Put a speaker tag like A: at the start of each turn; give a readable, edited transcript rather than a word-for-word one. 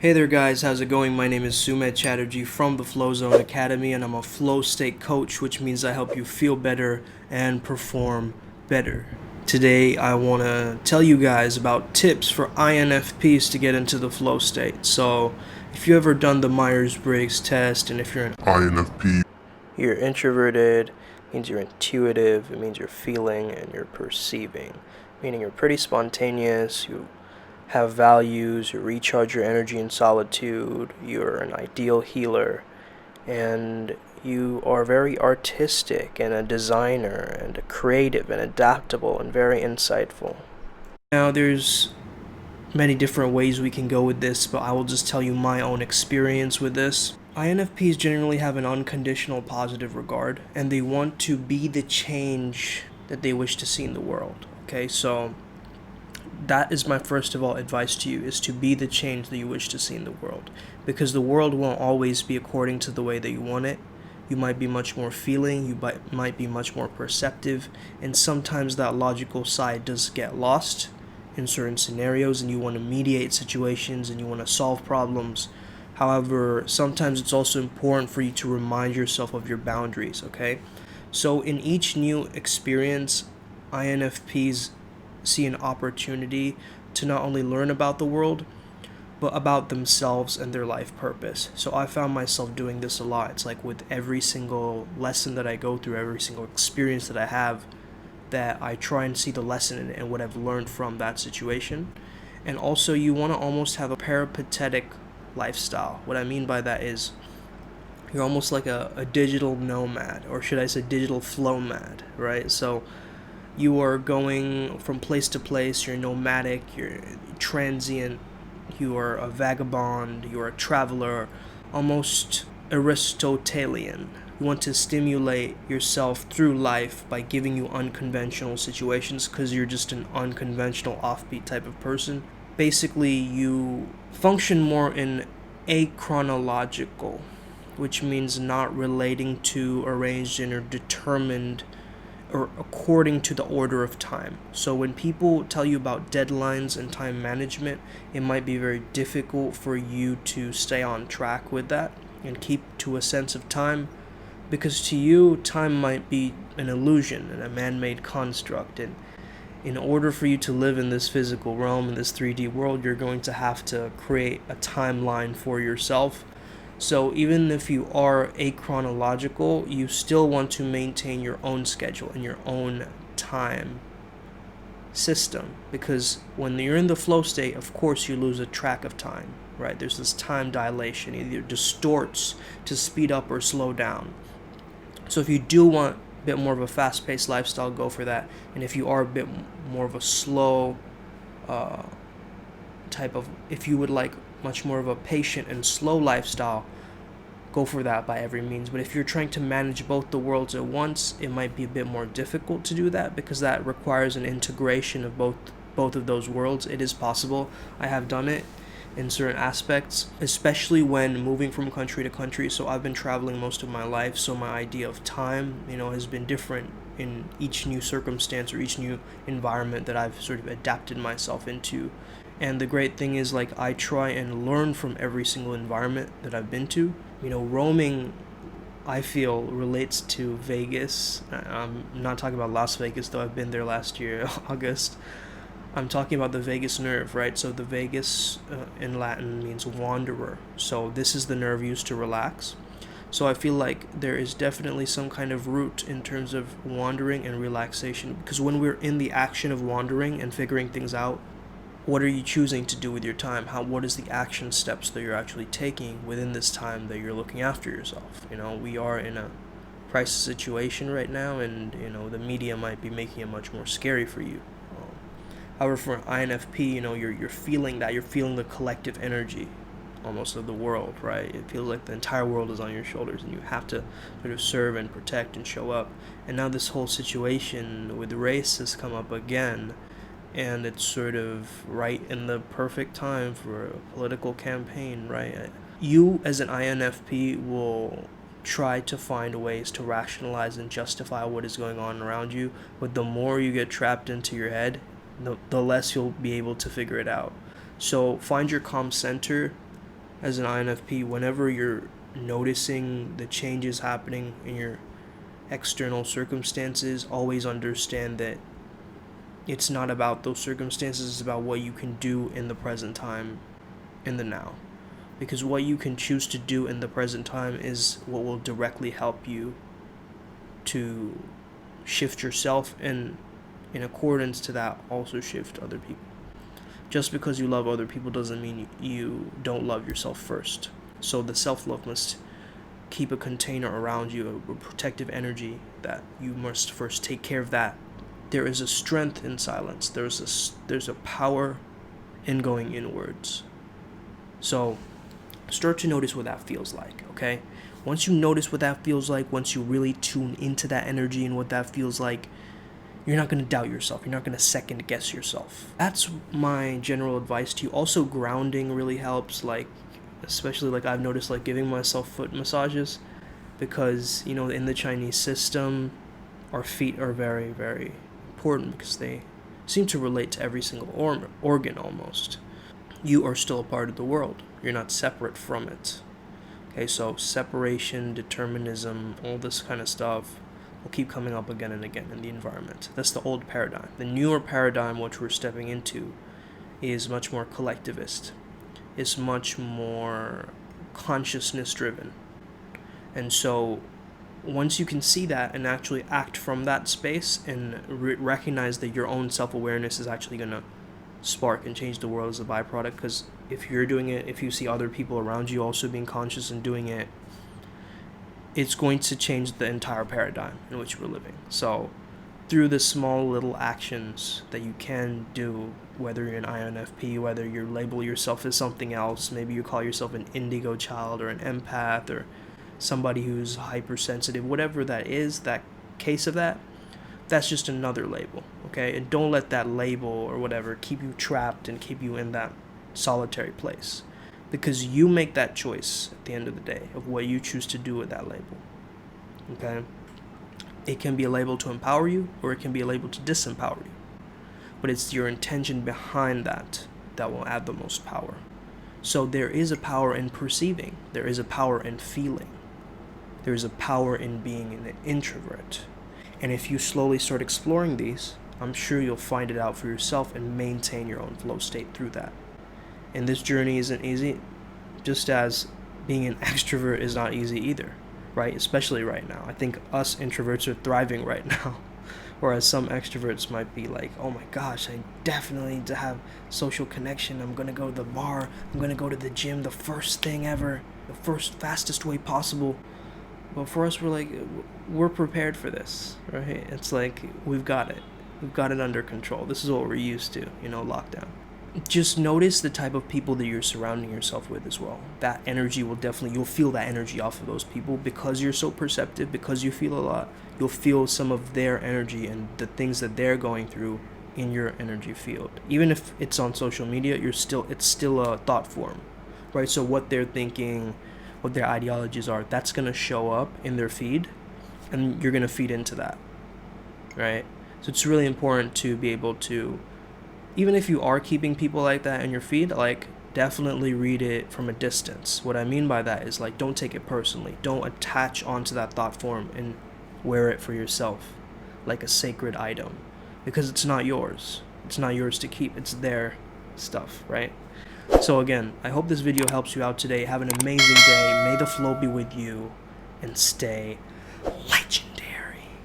A: Hey there guys, how's it going? My name is Sumit Chatterjee from the Flow Zone Academy, and I'm a flow state coach, which means I help you feel better and perform better. Today I want to tell you guys about tips for INFPs to get into the flow state. So if you ever done the Myers-Briggs test, and if you're an INFP, you're introverted, means you're intuitive, it means you're feeling and you're perceiving, meaning you're pretty spontaneous, you have values, you recharge your energy in solitude, you're an ideal healer, and you are very artistic and a designer and a creative and adaptable and very insightful. Now, there's many different ways we can go with this, but I will just tell you my own experience with this. INFPs generally have an unconditional positive regard, and they want to be the change that they wish to see in the world. Okay, so that is my first of all advice to you, is to be the change that you wish to see in the world, because the world won't always be according to the way that you want it. You might be much more feeling, you might be much more perceptive, and sometimes that logical side does get lost in certain scenarios, and you want to mediate situations and you want to solve problems. However, sometimes it's also important for you to remind yourself of your boundaries, okay? So in each new experience, INFPs see an opportunity to not only learn about the world, but about themselves and their life purpose. So I found myself doing this a lot. It's like with every single lesson that I go through, every single experience that I have, that I try and see the lesson in it and what I've learned from that situation. And also, you want to almost have a peripatetic lifestyle. What I mean by that is you're almost like a digital nomad, or should I say digital flow mad, right? So you are going from place to place, you're nomadic, you're transient, you are a vagabond, you're a traveler, almost Aristotelian. You want to stimulate yourself through life by giving you unconventional situations because you're just an unconventional offbeat type of person. Basically, you function more in achronological, which means not relating to arranged and or determined or according to the order of time. So when people tell you about deadlines and time management, it might be very difficult for you to stay on track with that and keep to a sense of time, because to you, time might be an illusion and a man-made construct. And in order for you to live in this physical realm, in this 3D world, you're going to have to create a timeline for yourself. So even if you are achronological, you still want to maintain your own schedule and your own time system, because when you're in the flow state, of course you lose a track of time, right? There's this time dilation, either distorts to speed up or slow down. So if you do want a bit more of a fast-paced lifestyle, go for that. And if you are a bit more of a slow type of, if you would like much more of a patient and slow lifestyle, go for that by every means. But if you're trying to manage both the worlds at once, it might be a bit more difficult to do that, because that requires an integration of both of those worlds. It is possible. I have done it in certain aspects, especially when moving from country to country. So I've been traveling most of my life, so my idea of time, has been different in each new circumstance or each new environment that I've sort of adapted myself into. And the great thing is, like, I try and learn from every single environment that I've been to. Roaming, I feel, relates to Vegas. I'm not talking about Las Vegas, though I've been there last year, August. I'm talking about the vagus nerve, right? So the vagus in Latin means wanderer. So this is the nerve used to relax. So I feel like there is definitely some kind of root in terms of wandering and relaxation, because when we're in the action of wandering and figuring things out, what are you choosing to do with your time? What is the action steps that you're actually taking within this time that you're looking after yourself? We are in a crisis situation right now, and the media might be making it much more scary for you. However, for an INFP, you're feeling that. You're feeling the collective energy almost of the world, right? It feels like the entire world is on your shoulders, and you have to sort of serve and protect and show up. And now this whole situation with race has come up again, and it's sort of right in the perfect time for a political campaign, right? You, as an INFP, will try to find ways to rationalize and justify what is going on around you, but the more you get trapped into your head, the less you'll be able to figure it out. So find your calm center, as an INFP, whenever you're noticing the changes happening in your external circumstances, always understand that it's not about those circumstances, it's about what you can do in the present time, in the now. Because what you can choose to do in the present time is what will directly help you to shift yourself, and in accordance to that, also shift other people. Just because you love other people doesn't mean you don't love yourself first. So the self-love must keep a container around you, a protective energy that you must first take care of that. There is a strength in silence. There's a power in going inwards. So start to notice what that feels like, okay? Once you notice what that feels like, once you really tune into that energy and what that feels like, you're not going to doubt yourself. You're not going to second guess yourself. That's my general advice to you. Also, grounding really helps, like, especially like I've noticed, like giving myself foot massages, because, you know, in the Chinese system, our feet are very, very important because they seem to relate to every single organ almost. You are still a part of the world. You're not separate from it. Okay, so separation, determinism, all this kind of stuff will keep coming up again and again in the environment. That's the old paradigm. The newer paradigm, which we're stepping into, is much more collectivist. It's much more consciousness driven. And so once you can see that and actually act from that space and recognize that your own self-awareness is actually going to spark and change the world as a byproduct, because if you're doing it, if you see other people around you also being conscious and doing it, it's going to change the entire paradigm in which we're living. So through the small little actions that you can do, whether you're an INFP, whether you label yourself as something else, maybe you call yourself an indigo child or an empath or somebody who's hypersensitive, whatever that is, that case of that, that's just another label, okay? And don't let that label or whatever keep you trapped and keep you in that solitary place, because you make that choice at the end of the day of what you choose to do with that label, okay? It can be a label to empower you, or it can be a label to disempower you, but it's your intention behind that that will add the most power. So there is a power in perceiving, there is a power in feeling, there is a power in being an introvert. And if you slowly start exploring these, I'm sure you'll find it out for yourself and maintain your own flow state through that. And this journey isn't easy, just as being an extrovert is not easy either, right? Especially right now. I think us introverts are thriving right now, whereas some extroverts might be like, oh my gosh, I definitely need to have social connection. I'm going to go to the bar. I'm going to go to the gym the first thing ever, the fastest way possible. But for us, we're prepared for this, right? It's like, we've got it. We've got it under control. This is what we're used to, lockdown. Just notice the type of people that you're surrounding yourself with as well. That energy will you'll feel that energy off of those people, because you're so perceptive, because you feel a lot. You'll feel some of their energy and the things that they're going through in your energy field. Even if it's on social media, it's still a thought form, right? So what they're thinking, what their ideologies are, that's going to show up in their feed, and you're going to feed into that, right? So it's really important to be able to, even if you are keeping people like that in your feed, like, definitely read it from a distance. What I mean by that is, like, don't take it personally. Don't attach onto that thought form and wear it for yourself like a sacred item, because it's not yours. It's not yours to keep. It's their stuff, right? So again, I hope this video helps you out today. Have an amazing day. May the flow be with you, and stay legend.